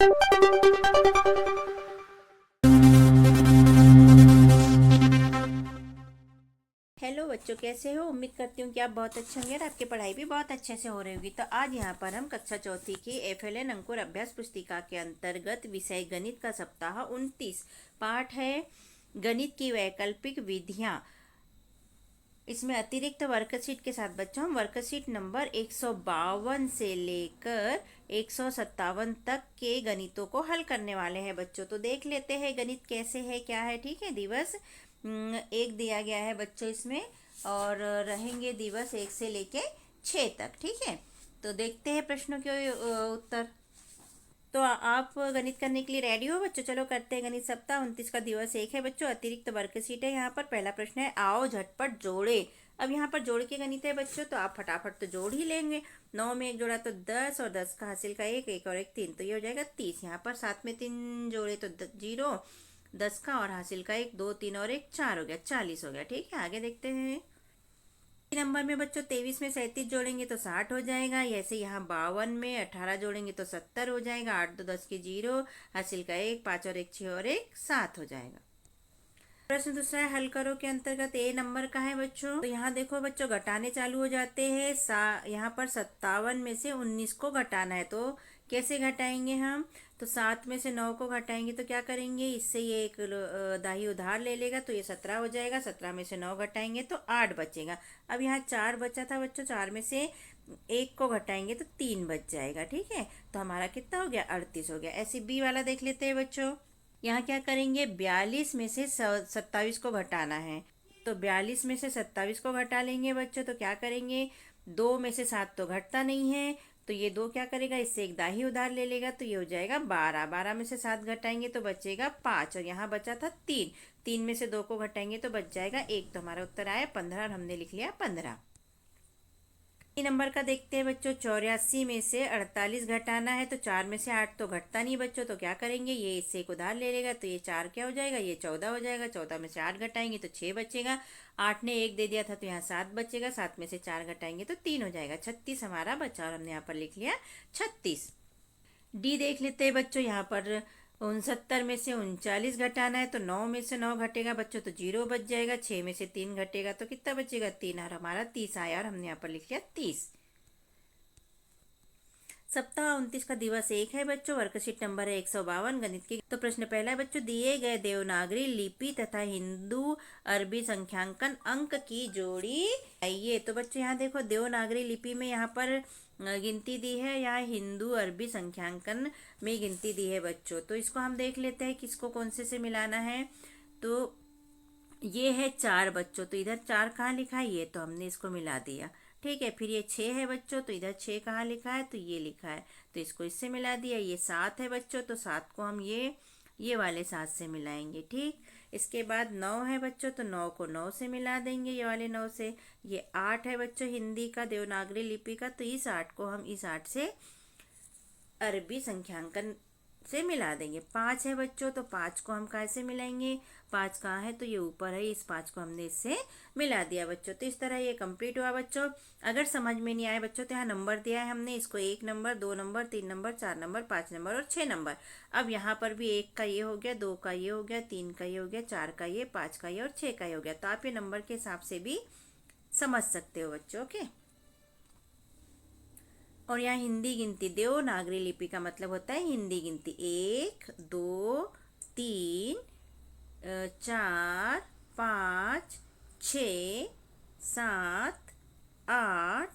Hello बच्चों, कैसे हो? उम्मीद करती हूँ कि आप बहुत अच्छे होंगे और आपकी पढ़ाई भी बहुत अच्छे से हो रही होगी। तो आज यहाँ पर हम कक्षा चौथी की FLN अंकुर अभ्यास पुस्तिका के अंतर्गत विषय गणित का सप्ताह 29 पाठ है गणित की वैकल्पिक विधियाँ। इसमें अतिरिक्त वर्कशीट के साथ बच्चों हम वर्कशीट नंबर 152 से लेकर 157 तक के गणितों को हल करने वाले हैं बच्चों। तो देख लेते हैं गणित कैसे है, क्या है। ठीक है, दिवस एक दिया गया है बच्चों इसमें, और रहेंगे दिवस 1 से लेके 6 तक। ठीक है, तो देखते हैं प्रश्नों के उत्तर। तो आप गणित करने के लिए रेडी हो बच्चों? चलो करते हैं गणित। सप्ताह 29 का दिवस 1 है बच्चों, अतिरिक्त वर्कशीट है। यहाँ पर पहला प्रश्न है, आओ झटपट जोड़े। अब यहाँ पर जोड़ के गणित है बच्चों, तो आप फटाफट तो जोड़ ही लेंगे। 9 में 1 जोड़ा तो 10, और 10 का हासिल का 1, 1 और 1 3, तो ये हो जाएगा 30। यहाँ पर 7 में 3 जोड़े तो 0, 10 का और हासिल का 1, 2 3 और 1 4 हो गया, 40 हो गया। ठीक है, आगे देखते हैं। नंबर में बच्चों 23 में 37 जोड़ेंगे तो 60 हो जाएगा। ऐसे यहाँ 52 में 18 जोड़ेंगे तो 70 हो जाएगा। 8 2 10 की 0, हासिल का 1, 5 और 1 6 और 1 7 हो जाएगा। प्रश्न दूसरा है, हल करो के अंतर्गत ए नंबर का है बच्चों। तो यहाँ देखो बच्चों, घटाने चालू हो जाते हैं। यहाँ पर 57 में से 19 को घटाना है, तो कैसे घटाएंगे हम? तो 7 में से 9 को घटाएंगे तो क्या करेंगे, इससे ये एक दाही उधार ले लेगा, तो ये 17 हो जाएगा। 17 में से 9 घटाएंगे तो 8 बचेगा। अब यहाँ 4 बचा था बच्चों, 4 में से 1 को घटाएंगे तो 3 बच जाएगा। ठीक है, तो हमारा कितना हो गया, 38 हो गया। ऐसे बी वाला देख लेते हैं बच्चों। यहाँ क्या करेंगे, 42 में से 27 को घटाना है, तो 42 में से 27 को घटा लेंगे बच्चों। तो क्या करेंगे, 2 में से 7 तो घटता नहीं है, तो ये 2 क्या करेगा, इससे एक दाही उधार ले लेगा, तो ये हो जाएगा 12। 12 में से 7 घटाएंगे तो बचेगा 5, और यहाँ बचा था 3। 3 में से 2 को घटाएंगे तो बच जाएगा 1, तो हमारा उत्तर आया 15, और हमने लिख लिया 15। नंबर का देखते हैं बच्चों। 84 में से 48 घटाना है, तो 4 में से 8 तो घटता नहीं बच्चों, तो क्या करेंगे, ये इससे एक उधार ले लेगा, तो ये 4 क्या हो जाएगा, ये 14 हो जाएगा। 14 में से 8 घटाएंगे तो 6 बचेगा। 8 ने 1 दे दिया था, तो यहाँ 7 बचेगा। 7 में से 4 घटाएंगे तो 3 हो जाएगा। 36 हमारा बचा, और हमने यहाँ पर लिख लिया 36। डी देख लेते हैं बच्चों। यहाँ पर 69 में से 39 घटाना है, तो 9 में से 9 घटेगा बच्चों तो 0 बच जाएगा। 6 में से 3 घटेगा तो कितना बचेगा, 3, और हमारा 30 आया, और हमने यहाँ पर लिख लिया 30। सप्ताह 29 का दिवस 1 है बच्चों, वर्कशीट नंबर है 152 गणित की। तो प्रश्न पहला है बच्चों, दिए गए देवनागरी लिपि तथा हिंदू अरबी संख्यांकन अंक की जोड़ी आइए। तो बच्चों यहाँ देखो, देवनागरी लिपि में यहाँ पर गिनती दी है, यहाँ हिंदू अरबी संख्यांकन में गिनती दी है बच्चों। तो इसको हम देख लेते हैं किसको कौन से मिलाना है। तो ये है 4 बच्चों, तो इधर 4 कहाँ लिखा है, ये तो हमने इसको मिला दिया। ठीक है, फिर ये 6 है बच्चों, तो इधर 6 कहाँ लिखा है, तो ये लिखा है, तो इसको इससे मिला दिया। ये 7 है बच्चों, तो 7 को हम ये वाले 7 से मिलाएंगे। ठीक, इसके बाद 9 है बच्चों, तो 9 को 9 से मिला देंगे, ये वाले 9 से। ये 8 है बच्चों हिंदी का देवनागरी लिपि का, तो इस 8 को हम इस 8 से अरबी संख्यांकन से मिला देंगे। 5 है बच्चों, तो 5 को हम कैसे मिलाएंगे, 5 कहाँ है, तो ये ऊपर है, इस 5 को हमने इससे मिला दिया बच्चों। तो इस तरह ये कंप्लीट हुआ बच्चों। अगर समझ में नहीं आया बच्चों, तो यहाँ नंबर दिया है हमने, इसको 1 number, 2 number, 3 number, 4 number, 5 number और 6 नंबर। अब यहाँ पर भी 1 का ये हो गया, 2 का ये हो गया, 3 का ये हो गया, 4 का ये, 5 का ये और 6 का ये हो गया। तो आप ये नंबर के हिसाब से भी समझ सकते हो बच्चों। ओके, और यहाँ हिंदी गिनती, देवनागरी लिपि का मतलब होता है हिंदी गिनती। 1 2 3 4 5 6 7 8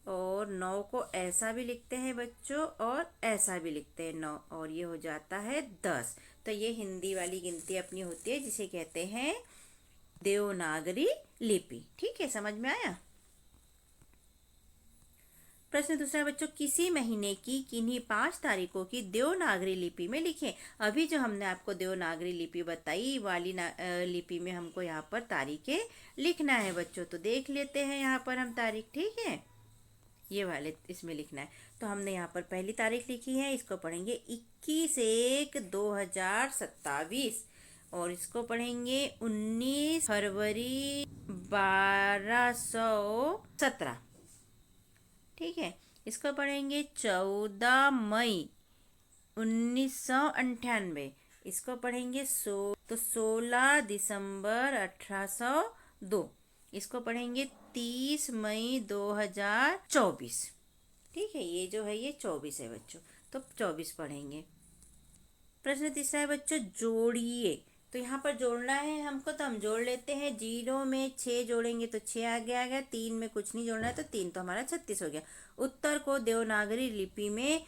और 9 को ऐसा भी लिखते हैं बच्चों, और ऐसा भी लिखते हैं 9, और ये हो जाता है 10। तो ये हिंदी वाली गिनती अपनी होती है, जिसे कहते हैं देवनागरी लिपि। ठीक है, समझ में आया। प्रश्न दूसरा बच्चों, किसी महीने की किन्हीं 5 तारीखों की देवनागरी लिपि में लिखें। अभी जो हमने आपको देवनागरी लिपि बताई वाली लिपि में हमको यहाँ पर तारीखें लिखना है बच्चों। तो देख लेते हैं यहाँ पर हम तारीख। ठीक है, ये वाले इसमें लिखना है। तो हमने यहाँ पर पहली तारीख लिखी है, इसको पढ़ेंगे 21/1/2027, और इसको पढ़ेंगे 19 फरवरी 1217। ठीक है, इसको पढ़ेंगे 14 मई 1998। इसको पढ़ेंगे तो 16 दिसंबर 1802। इसको पढ़ेंगे 30 मई 2024। ठीक है, ये जो है ये 24 है बच्चों, तो 24 पढ़ेंगे। प्रश्न तीसरा है बच्चों, जोड़िए। तो यहाँ पर जोड़ना है हमको, तो हम जोड़ लेते हैं। 0 में 6 जोड़ेंगे तो 6 आ गया। 3 में कुछ नहीं जोड़ना है तो 3 तो हमारा 36 हो गया। उत्तर को देवनागरी लिपि में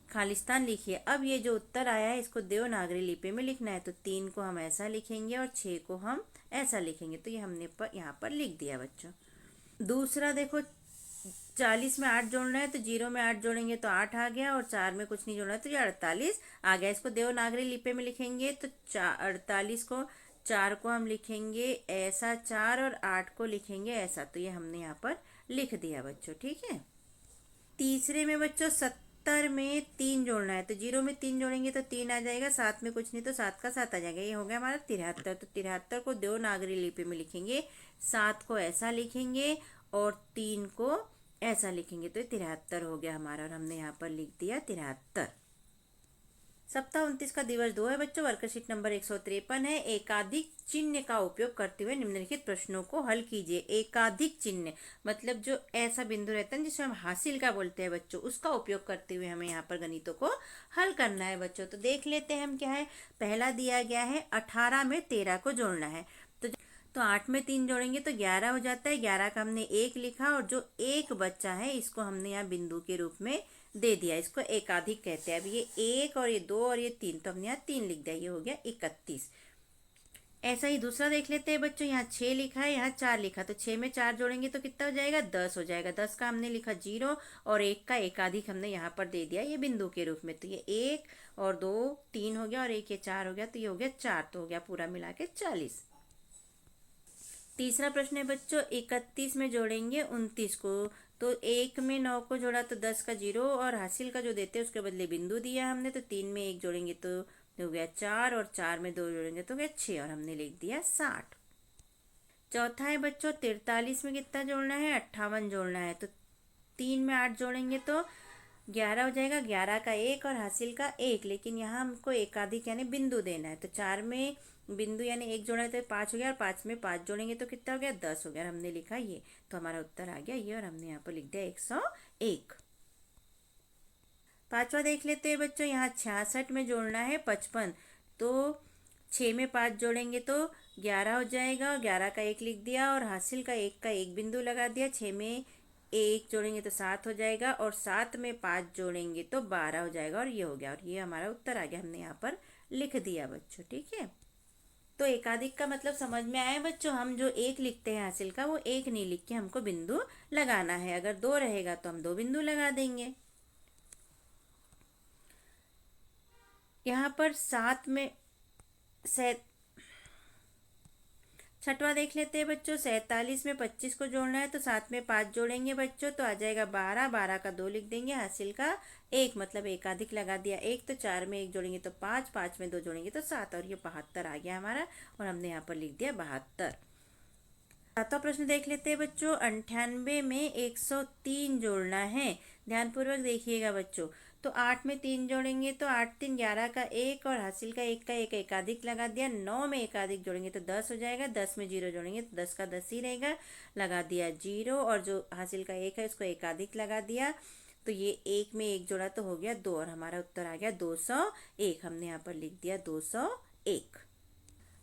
खालिस्तान लिखिए। अब ये जो उत्तर आया है इसको देवनागरी लिपि में लिखना है, तो 3 को हम ऐसा लिखेंगे और 6 को हम ऐसा लिखेंगे। तो ये हमने यहाँ पर लिख दिया बच्चों। दूसरा देखो, 40 में 8 जोड़ना है तो 0 में 8 जोड़ेंगे तो 8 आ गया, और 4 में कुछ नहीं जोड़ना है तो ये 48 आ गया। इसको देवनागरी लिपि में लिखेंगे तो 48 को 4 को हम लिखेंगे ऐसा 4 और 8 को लिखेंगे ऐसा। तो ये हमने यहाँ पर लिख दिया बच्चों। ठीक है। तीसरे में बच्चों 70 में 3 जोड़ना है, तो 0 में 3 जोड़ेंगे तो 3 आ जाएगा, 7 में कुछ नहीं तो 7 का 7 आ जाएगा। ये हो गया हमारा 73। तो 73 को देवनागरी लिपि में लिखेंगे, 7 को ऐसा लिखेंगे और 3 को ऐसा लिखेंगे, तो 73 हो गया हमारा, और हमने यहाँ पर लिख दिया 73। सप्ताह 29 का दिवस 2 है बच्चों। वर्कशीट नंबर 153 है। एकाधिक चिन्ह का उपयोग करते हुए निम्नलिखित प्रश्नों को हल कीजिए। एकाधिक चिन्ह मतलब जो ऐसा बिंदु रहता है जिसे हम हासिल का बोलते हैं बच्चों, उसका उपयोग करते हुए हमें यहाँ पर गणितों को हल करना है बच्चों। तो देख लेते हैं हम क्या है। पहला दिया गया है 18 में 13 को जोड़ना है, तो 8 में 3 जोड़ेंगे तो 11 हो जाता है। 11 का हमने 1 लिखा, और जो 1 बच्चा है इसको हमने यहाँ बिंदु के रूप में दे दिया। इसको एकाधिक कहते हैं। अब ये 1 और ये 2 और ये 3, तो हमने यहाँ 3 लिख दिया। ये हो गया 31। ऐसा ही दूसरा देख लेते हैं बच्चों। यहाँ 6 लिखा है, यहाँ 4 लिखा, तो 6 में 4 जोड़ेंगे तो कितना हो जाएगा, 10 हो जाएगा। 10 का हमने लिखा 0, और 1 का एकाधिक हमने यहाँ पर दे दिया ये बिंदु के रूप में। तो ये 1 और 2 3 हो गया, और 1 ये 4 हो गया, तो ये हो गया 4। तो हो गया पूरा मिला के 40। तीसरा प्रश्न है बच्चों, 31 में जोड़ेंगे 29 को। तो 1 में 9 को जोड़ा तो 10 का 0, और हासिल का जो देते हैं उसके बदले बिंदु दिया हमने। तो 3 में 1 जोड़ेंगे तो हो गया 4, और 4 में 2 जोड़ेंगे तो हो गया 6, और हमने लिख दिया 60। चौथा है बच्चों, 43 में कितना जोड़ना है, 58 जोड़ना है। तो 3 में 8 जोड़ेंगे तो 11 हो जाएगा। 11 का 1 और हासिल का 1, लेकिन यहाँ हमको एकाधिक यानी बिंदु देना है। तो 4 में बिंदु यानी 1 जोड़ा है तो 5 हो गया, और 5 में 5 जोड़ेंगे तो कितना हो गया, 10 हो गया। हमने लिखा ये, तो हमारा उत्तर आ गया ये, और हमने यहाँ पर लिख दिया 101। पांचवा देख लेते हैं बच्चों। यहाँ 66 में जोड़ना है 55, तो 6 में 5 जोड़ेंगे तो 11 हो जाएगा, और 11 का 1 लिख दिया, और हासिल का 1 का 1 बिंदु लगा दिया। 6 में 1 जोड़ेंगे तो 7 हो जाएगा, और 7 में 5 जोड़ेंगे तो 12 हो जाएगा, और ये हो गया, और ये हमारा उत्तर आ गया। हमने यहाँ पर लिख दिया बच्चों। ठीक है। तो एकाधिक का मतलब समझ में आया बच्चों। हम जो 1 लिखते हैं हासिल का, वो 1 नहीं लिख के हमको बिंदु लगाना है। अगर 2 रहेगा तो हम 2 बिंदु लगा देंगे। यहाँ पर 7 में छठवा देख लेते हैं बच्चों। 47 में 25 को जोड़ना है, तो 7 में 5 जोड़ेंगे बच्चों तो आ जाएगा 12। 12 का 2 लिख देंगे, हासिल का 1 मतलब एकाधिक लगा दिया 1। तो 4 में 1 जोड़ेंगे तो 5, 5 में 2 जोड़ेंगे तो 7, और ये 72 आ गया हमारा, और हमने यहाँ पर लिख दिया 72। सातवां प्रश्न देख लेते हैं बच्चों। 98 में 103 जोड़ना है। ध्यानपूर्वक देखिएगा बच्चों। तो 8 में 3 जोड़ेंगे तो 8 3 11 का 1, और हासिल का 1 का 1 एकाधिक लगा दिया। 9 में एकाधिक जोड़ेंगे तो 10 हो जाएगा। 10 में 0 जोड़ेंगे तो 10 का 10 ही रहेगा, लगा दिया 0, और जो हासिल का 1 है उसको एकाधिक लगा दिया। तो ये 1 में 1 जोड़ा तो हो गया 2, और हमारा उत्तर आ गया 201। हमने यहाँ पर लिख दिया 201।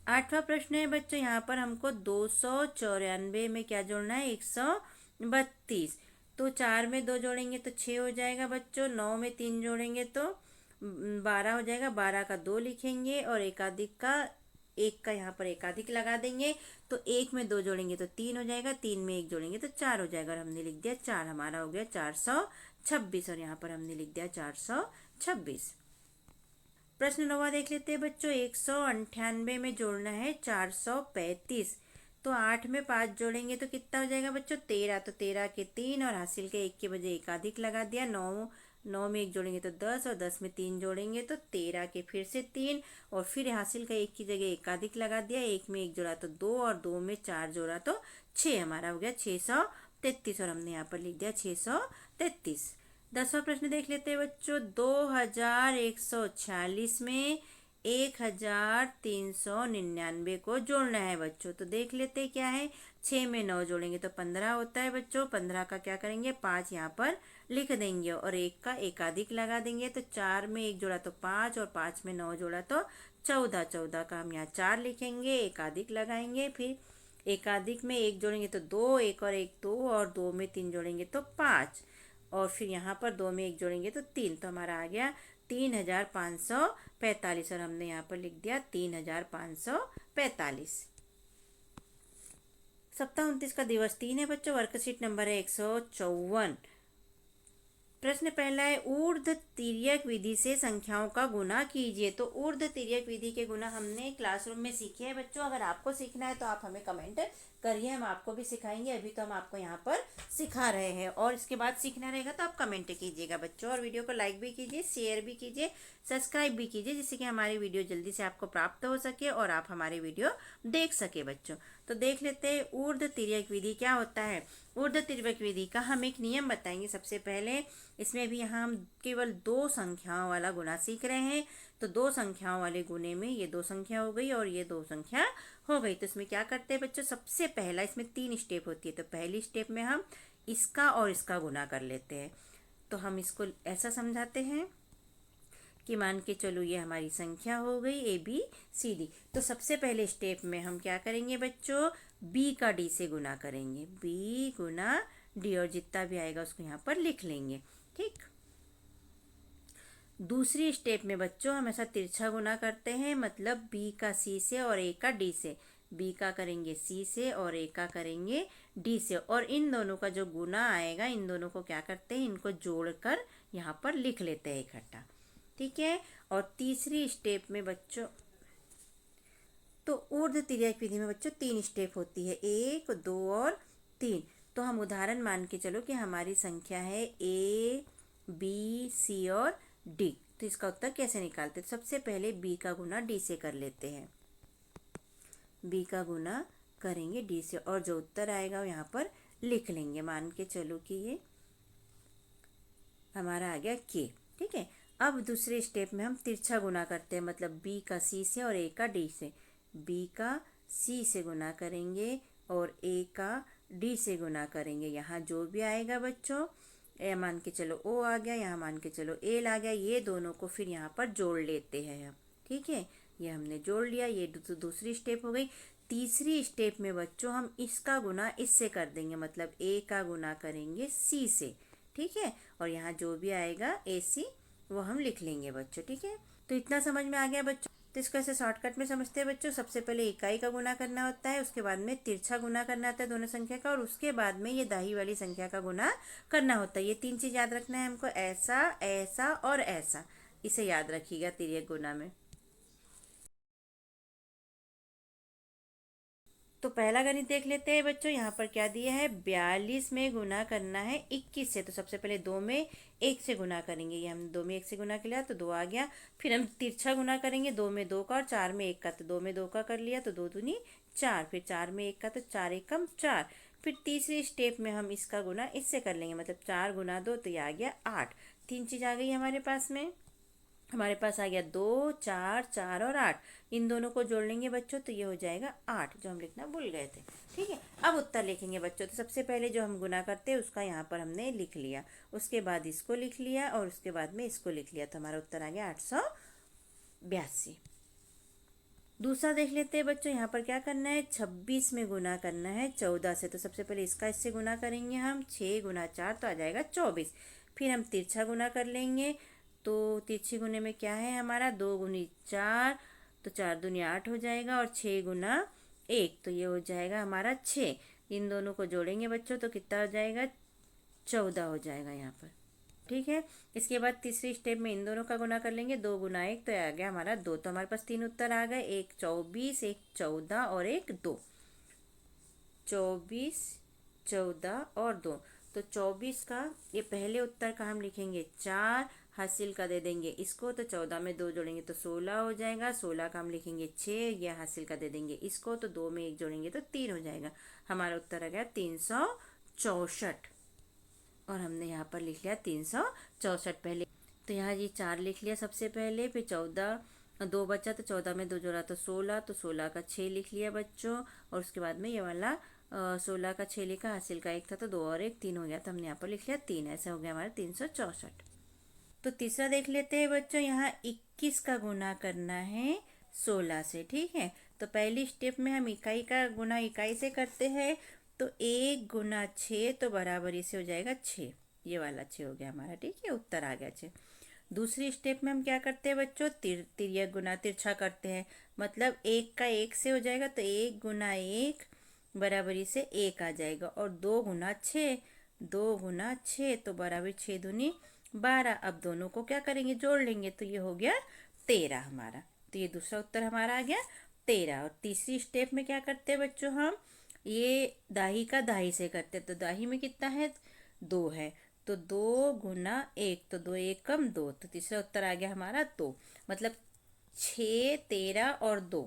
आठवां प्रश्न है बच्चों। यहाँ पर हमको 294 में क्या जोड़ना है, 132। तो 4 में 2 जोड़ेंगे तो 6 हो जाएगा बच्चों। 9 में 3 जोड़ेंगे तो 12 हो जाएगा। 12 का 2 लिखेंगे, और एकाधिक का 1 का यहाँ पर एकाधिक लगा देंगे। तो 1 में 2 जोड़ेंगे तो 3 हो जाएगा। 3 में 1 जोड़ेंगे तो 4 हो जाएगा, और हमने लिख दिया 4। हमारा हो गया 426, और यहाँ पर हमने लिख दिया 426। प्रश्न 9वां देख लेते हैं बच्चों। 198 में जोड़ना है 435। तो 8 में 5 जोड़ेंगे तो कितना हो जाएगा बच्चों, 13। तो 13 के 3, और हासिल के 1 के बजाय एकाधिक लगा दिया। 9 में 1 जोड़ेंगे तो 10, और 10 में 3 जोड़ेंगे तो 13 के फिर से 3, और फिर हासिल का 1 की जगह एकाधिक लगा दिया। 1 में 1 जोड़ा तो 2, और 2 में 4 जोड़ा तो 6। हमारा हो गया 633, और हमने यहाँ पर लिख दिया 633। 10वां प्रश्न देख लेते हैं बच्चों। 2146 में 1399 को जोड़ना है बच्चों। तो देख लेते हैं क्या है। 6 में 9 जोड़ेंगे तो 15 होता है बच्चों। 15 का क्या करेंगे, 5 यहाँ पर लिख देंगे और एक का एकाधिक लगा देंगे। तो 4 में 1 जोड़ा तो 5 और 5 में 9 जोड़ा तो 14। 14 का हम यहाँ 4 लिखेंगे, एकाधिक लगाएंगे। फिर एकाधिक में 1 जोड़ेंगे तो 2, एक और एक 2, और 2 में 3 जोड़ेंगे तो 5, और फिर यहाँ पर 2 में 1 जोड़ेंगे तो 3। तो हमारा आ गया 3545, और हमने यहाँ पर लिख दिया 3545। सप्ताह 29 का दिवस 3 है बच्चों। वर्कशीट नंबर है 154। प्रश्न पहला है, ऊर्ध्व तिर्यक विधि से संख्याओं का गुणा कीजिए। तो ऊर्ध्व तिर्यक विधि के गुणा हमने क्लासरूम में सीखे हैं बच्चों। अगर आपको सीखना है तो आप हमें कमेंट करिए, हम आपको भी सिखाएंगे। अभी तो हम आपको यहाँ पर सिखा रहे हैं, और इसके बाद सीखना रहेगा तो आप कमेंट कीजिएगा बच्चों। और वीडियो को लाइक भी कीजिए, शेयर भी कीजिए, सब्सक्राइब भी कीजिए, जिससे कि हमारी वीडियो जल्दी से आपको प्राप्त हो सके और आप हमारी वीडियो देख सके बच्चों। तो देख लेते हैं ऊर्ध्व तिर्यक विधि क्या होता है। ऊर्ध्व तिर्यक विधि का हम एक नियम बताएंगे सबसे पहले। इसमें भी यहाँ हम केवल 2 संख्याओं वाला गुणा सीख रहे हैं। तो 2 संख्याओं वाले गुणे में ये 2 संख्या हो गई और ये 2 संख्या हो गई। तो इसमें क्या करते हैं बच्चों, सबसे पहला इसमें 3 स्टेप होती है। तो पहली स्टेप में हम इसका और इसका गुणा कर लेते हैं। तो हम इसको ऐसा समझाते हैं कि मान के चलो ये हमारी संख्या हो गई ABCD। तो सबसे पहले स्टेप में हम क्या करेंगे बच्चों, B का D से गुना करेंगे। B गुना D, और जितना भी आएगा उसको यहाँ पर लिख लेंगे। ठीक। दूसरी स्टेप में बच्चों हम ऐसा तिरछा गुना करते हैं, मतलब B का C से और A का D से। B का करेंगे C से और A का करेंगे D से, और इन दोनों का जो गुना आएगा, इन दोनों को क्या करते हैं, इनको जोड़कर यहाँ पर लिख लेते हैं इकट्ठा। ठीक है। और तीसरी स्टेप में बच्चों, तो ऊर्ध्व तिर्यक विधि में बच्चों 3 स्टेप होती है, 1, 2 और 3। तो हम उदाहरण मान के चलो कि हमारी संख्या है ABC और D। तो इसका उत्तर कैसे निकालते हैं। तो सबसे पहले B का गुना D से कर लेते हैं। B का गुना करेंगे D से, और जो उत्तर आएगा वो यहाँ पर लिख लेंगे। मान के चलो कि ये हमारा आ गया K। ठीक है। अब दूसरे स्टेप में हम तिरछा गुना करते हैं, मतलब B का C से और A का D से। B का C से गुना करेंगे और A का D से गुना करेंगे। यहाँ जो भी आएगा बच्चों, मान के चलो O आ गया, यहाँ मान के चलो L आ गया, ये दोनों को फिर यहाँ पर जोड़ लेते हैं हम। ठीक है, ये हमने जोड़ लिया। ये दूसरी स्टेप हो गई। तीसरी स्टेप में बच्चों हम इसका गुना इससे कर देंगे, मतलब A का गुना करेंगे C से। ठीक है, और यहाँ जो भी आएगा AC वो हम लिख लेंगे बच्चों। ठीक है, तो इतना समझ में आ गया बच्चों। तो इसको ऐसे शॉर्टकट में समझते हैं बच्चों। सबसे पहले इकाई का गुना करना होता है, उसके बाद में तिरछा गुना करना होता है दोनों संख्या का, और उसके बाद में ये दाही वाली संख्या का गुना करना होता है। ये 3 चीज़ याद रखना है हमको, ऐसा, ऐसा और ऐसा। इसे याद रखिएगा तिर्यक गुना में। तो पहला गणित देख लेते हैं बच्चों। यहाँ पर क्या दिया है, 42 में गुना करना है 21 से। तो सबसे पहले 2 में 1 से गुना करेंगे। ये हम 2 में 1 से गुना कर लिया तो 2 आ गया। फिर हम तिरछा गुना करेंगे 2 में 2 का और 4 में 1 का। तो 2 में 2 का कर लिया तो 2 दूनी 4, फिर 4 में 1 का तो 4 एकम 4। फिर तीसरी स्टेप में हम इसका गुना इससे कर लेंगे, मतलब 4 गुना 2 तो ये आ गया 8। 3 चीज़ आ गई हमारे पास में। हमारे पास आ गया 2, 4, 4 और 8। इन दोनों को जोड़ लेंगे बच्चों तो ये हो जाएगा 8, जो हम लिखना भूल गए थे। ठीक है, अब उत्तर लिखेंगे बच्चों। तो सबसे पहले जो हम गुना करते हैं उसका यहाँ पर हमने लिख लिया, उसके बाद इसको लिख लिया और उसके बाद में इसको लिख लिया। तो हमारा उत्तर आ गया 882। दूसरा देख लेते हैं बच्चों। यहाँ पर क्या करना है, 26 में गुना करना है 14 से। तो सबसे पहले इसका इससे गुना करेंगे हम, 6 गुना 4 तो आ जाएगा 24। फिर हम तिरछा गुना कर लेंगे। तो तिरछे गुने में क्या है हमारा, 2 गुनी 4 तो 4 दूनी 8 हो जाएगा, और 6 गुना 1 तो ये हो जाएगा हमारा 6। इन दोनों को जोड़ेंगे बच्चों तो कितना हो जाएगा, 14 हो जाएगा यहाँ पर। ठीक है, इसके बाद तीसरी स्टेप में इन दोनों का गुना कर लेंगे। 2 गुना 1 तो आ गया हमारा 2। तो हमारे पास 3 उत्तर आ गए, एक 24, एक 14 और एक 2। 24, 14 और 2। तो 24 का ये पहले उत्तर का हम लिखेंगे 4, हासिल का दे देंगे इसको। तो 14 में 2 जोड़ेंगे तो 16 हो जाएगा। 16 का हम लिखेंगे 6, यह हासिल का दे देंगे इसको। तो 2 में 1 जोड़ेंगे तो 3 हो जाएगा। हमारा उत्तर आ गया 364। और हमने यहाँ पर लिख लिया 364 पहले। तो यहाँ ये 4 लिख लिया सबसे पहले, फिर 14 2 बचा तो 14 में 2 जोड़ा तो 16, तो 16 का 6 लिख लिया बच्चों। और उसके बाद में ये वाला 16 का 6 लिखा, हासिल का 1 था तो 2 और 1 3 हो गया, तो हमने यहाँ पर लिख लिया 3। ऐसा हो गया हमारा 364। तो तीसरा देख लेते हैं बच्चों, यहाँ 21 का गुना करना है 16 से। ठीक है, तो पहली स्टेप में हम इकाई का गुना इकाई से करते हैं, तो 1 गुना 6 तो बराबरी से हो जाएगा 6। ये वाला 6 हो गया हमारा। ठीक है, उत्तर आ गया 6। दूसरी स्टेप में हम क्या करते हैं बच्चों, तिर्यक गुना तिरछा करते हैं, मतलब 1 का 1 से हो जाएगा, तो 1 गुना 1 बराबरी से 1 आ जाएगा। और 2 गुना 6, 2 गुना 6 तो बराबर 6 दूनी 12। अब दोनों को क्या करेंगे, जोड़ लेंगे, तो ये हो गया 13 हमारा। तो ये दूसरा उत्तर हमारा आ गया 13। और तीसरी स्टेप में क्या करते हैं बच्चों, हम ये दाही का दाही से करते हैं, तो दाही में कितना है, 2 है, तो 2 गुना 1 तो 2 1 कम 2, तो तीसरा उत्तर आ गया हमारा 2। मतलब 6 13 और 2,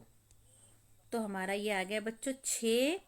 तो हमारा ये आ गया बच्चों 6,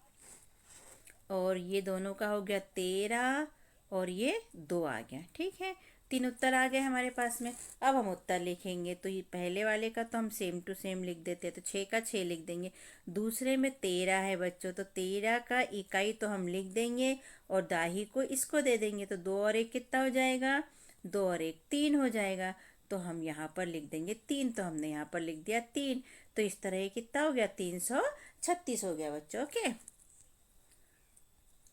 और ये दोनों का हो गया 13, और ये 2 आ गया। ठीक है, 3 उत्तर आ गए हमारे पास में। अब हम उत्तर लिखेंगे, तो ये पहले वाले का तो हम सेम टू सेम लिख देते हैं, तो 6 का 6 लिख देंगे। दूसरे में 13 है बच्चों, तो 13 का इकाई तो हम लिख देंगे और दाही को इसको दे देंगे, तो 2 और 1 कितना हो जाएगा, 2 और 1 3 हो जाएगा। तो हम यहाँ पर लिख देंगे 3, तो हमने यहाँ पर लिख दिया 3। तो इस तरह ये कितना हो गया, 336 हो गया बच्चों। ओके,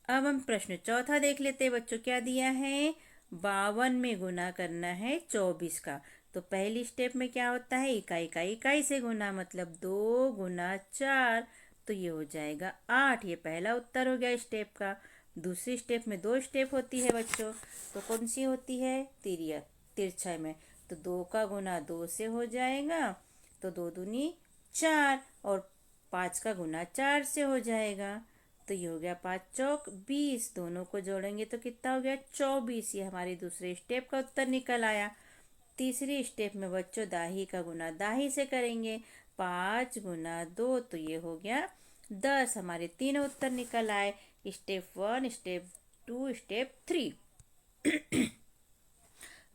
अब हम प्रश्न चौथा देख लेते हैं बच्चों, क्या दिया है, 52 में गुना करना है 24 का। तो पहली स्टेप में क्या होता है, इकाई का इकाई से गुना, मतलब 2 गुना 4, तो ये हो जाएगा 8। ये पहला उत्तर हो गया स्टेप का। दूसरी स्टेप में 2 स्टेप होती है बच्चों, तो कौन सी होती है, तिरछा में, तो 2 का गुना 2 से हो जाएगा, तो 2 दूनी 4, और 5 का गुना 4 से हो जाएगा, तो ये हो गया 5 चौक 20। दोनों को जोड़ेंगे तो कितना हो गया, 24। ये हमारी दूसरे स्टेप का उत्तर निकल आया। तीसरी स्टेप में बच्चों दाही का गुना दाही से करेंगे, 5 गुना 2 तो ये हो गया 10। हमारे तीनों उत्तर निकल आए, स्टेप 1 स्टेप 2 स्टेप 3।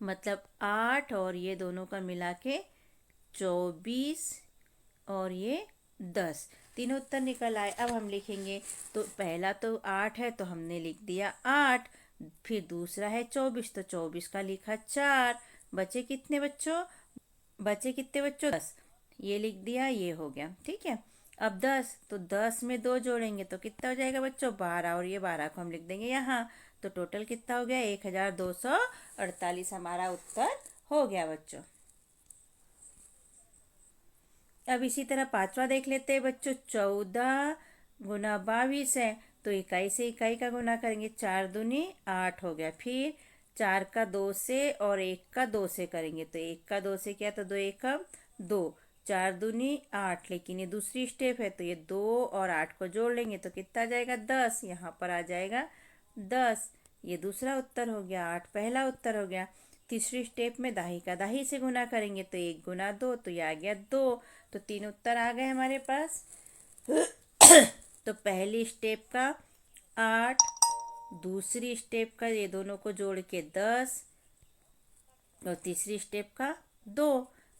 मतलब 8 और ये दोनों का मिला के 24, और ये 10, तीनों उत्तर निकल आए। अब हम लिखेंगे, तो पहला तो 8 है तो हमने लिख दिया 8, फिर दूसरा है 24, तो 24 का लिखा 4, बचे कितने बच्चों, 10, ये लिख दिया, ये हो गया। ठीक है, अब 10, तो 10 में 2 जोड़ेंगे तो कितना हो जाएगा बच्चों, 12, और ये 12 को हम लिख देंगे यहाँ, तो टोटल कितना हो गया, 1248 हमारा उत्तर हो गया बच्चों। अब इसी तरह पांचवा देख लेते हैं बच्चों, 14 गुना 22 है, तो इकाई से इकाई का गुना करेंगे, 4 दूनी 8 हो गया। फिर 4 का 2 से और 1 का 2 से करेंगे, तो 1 का 2 से किया तो 2 1 2, 4 दूनी 8। लेकिन ये दूसरी स्टेप है, तो ये 2 और 8 को जोड़ लेंगे तो कितना आ जाएगा, 10। यहाँ पर आ जाएगा 10। ये दूसरा उत्तर हो गया, 8 पहला उत्तर हो गया। तीसरी स्टेप में दाही का दाही से गुना करेंगे, तो 1 गुना 2 तो ये आ गया 2। तो 3 उत्तर आ गए हमारे पास। तो पहली स्टेप का 8, दूसरी स्टेप का ये दोनों को जोड़ के 10, और तीसरी स्टेप का 2।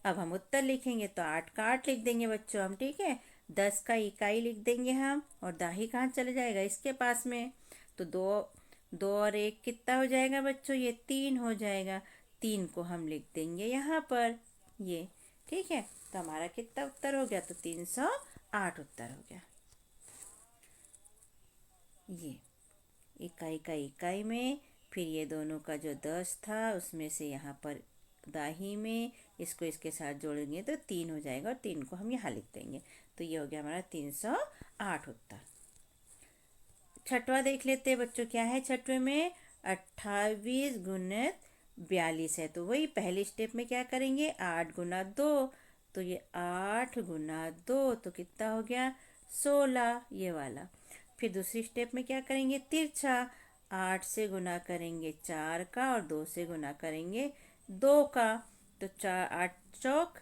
अब हम उत्तर लिखेंगे, तो 8 का 8 लिख देंगे बच्चों हम। ठीक है, 10 का इकाई लिख देंगे हम, और दाही कहाँ चले जाएगा, इसके पास में, तो 2 और 1 कितना हो जाएगा बच्चों, ये 3 हो जाएगा। 3 को हम लिख देंगे यहाँ पर, ये। ठीक है, तो हमारा कितना उत्तर हो गया, तो 308 उत्तर हो गया। ये इकाई का इकाई में, फिर ये दोनों का जो 10 था उसमें से यहाँ पर दाही में इसको इसके साथ जोड़ेंगे तो 3 हो जाएगा, और 3 को हम यहाँ लिख देंगे, तो ये हो गया हमारा 308 उत्तर। छठवा देख लेते हैं बच्चों, क्या है छठवें में, 28 गुणित 42 है, तो वही पहली स्टेप में क्या करेंगे, 8 गुना 2, तो ये 8 गुना 2 तो कितना हो गया, 16, ये वाला। फिर दूसरी स्टेप में क्या करेंगे, तिरछा, 8 से गुना करेंगे 4 का, और 2 से गुना करेंगे 2 का, तो 8 चौक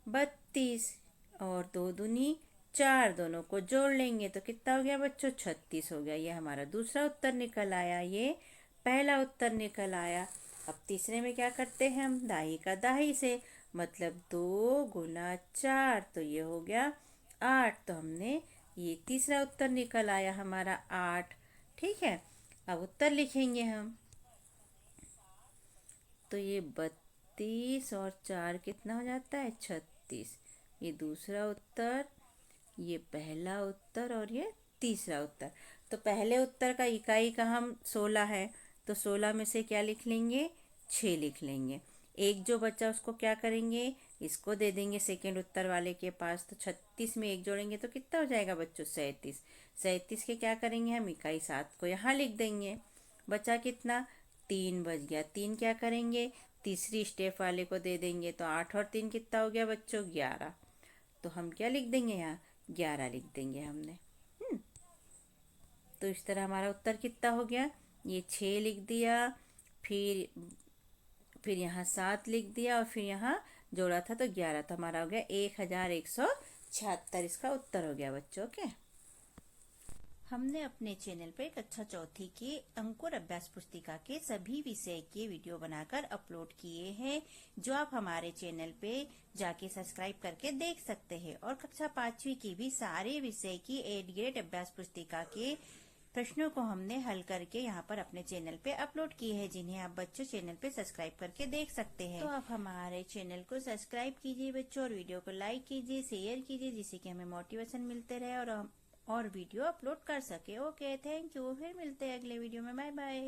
32, और 2 दूनी 4, दोनों को जोड़ लेंगे तो कितना हो गया बच्चों, 36 हो गया। ये हमारा दूसरा उत्तर निकल आया, ये पहला उत्तर निकल आया। अब तीसरे में क्या करते हैं हम, दाही का दाही से, मतलब 2 × 4, तो ये हो गया 8। तो हमने ये तीसरा उत्तर निकल आया हमारा 8। ठीक है, अब उत्तर लिखेंगे हम। तो ये 32 और 4 कितना हो जाता है, 36। ये दूसरा उत्तर, ये पहला उत्तर और ये तीसरा उत्तर। तो पहले उत्तर का इकाई का हम 16 है, तो 16 में से क्या लिख लेंगे, 6 लिख लेंगे। एक जो बचा उसको क्या करेंगे, इसको दे देंगे सेकेंड उत्तर वाले के पास। तो 36 में एक जोड़ेंगे तो कितना हो जाएगा बच्चों, 37। 37 के क्या करेंगे हम, इकाई 7 को यहाँ लिख देंगे। बचा कितना, 3 बच गया। 3 क्या करेंगे, तीसरी स्टेप वाले को दे देंगे। तो 8 और 3 कितना हो गया बच्चों, 11। तो हम क्या लिख देंगे यहाँ, 11 लिख देंगे हमने। तो इस तरह हमारा उत्तर कितना हो गया, ये 6 लिख दिया, फिर यहाँ 7 लिख दिया और फिर यहाँ जोड़ा था तो 11। तो हमारा हो गया 1176। इसका उत्तर हो गया बच्चों के। हमने अपने चैनल पर कक्षा चौथी की अंकुर अभ्यास पुस्तिका के सभी विषय के वीडियो बनाकर अपलोड किए हैं, जो आप हमारे चैनल पे जाके सब्सक्राइब करके देख सकते हैं। और कक्षा 5वीं की भी सारे विषय की 8 ग्रेड अभ्यास पुस्तिका के प्रश्नों को हमने हल करके यहाँ पर अपने चैनल पे अपलोड किए हैं, जिन्हें आप बच्चों चैनल पे सब्सक्राइब करके देख सकते हैं। तो आप हमारे चैनल को सब्सक्राइब कीजिए बच्चों, और वीडियो को लाइक कीजिए, शेयर कीजिए, जिससे कि हमें मोटिवेशन मिलते रहे और वीडियो अपलोड कर सके। Okay, thank you. फिर मिलते हैं अगले वीडियो में। Bye bye.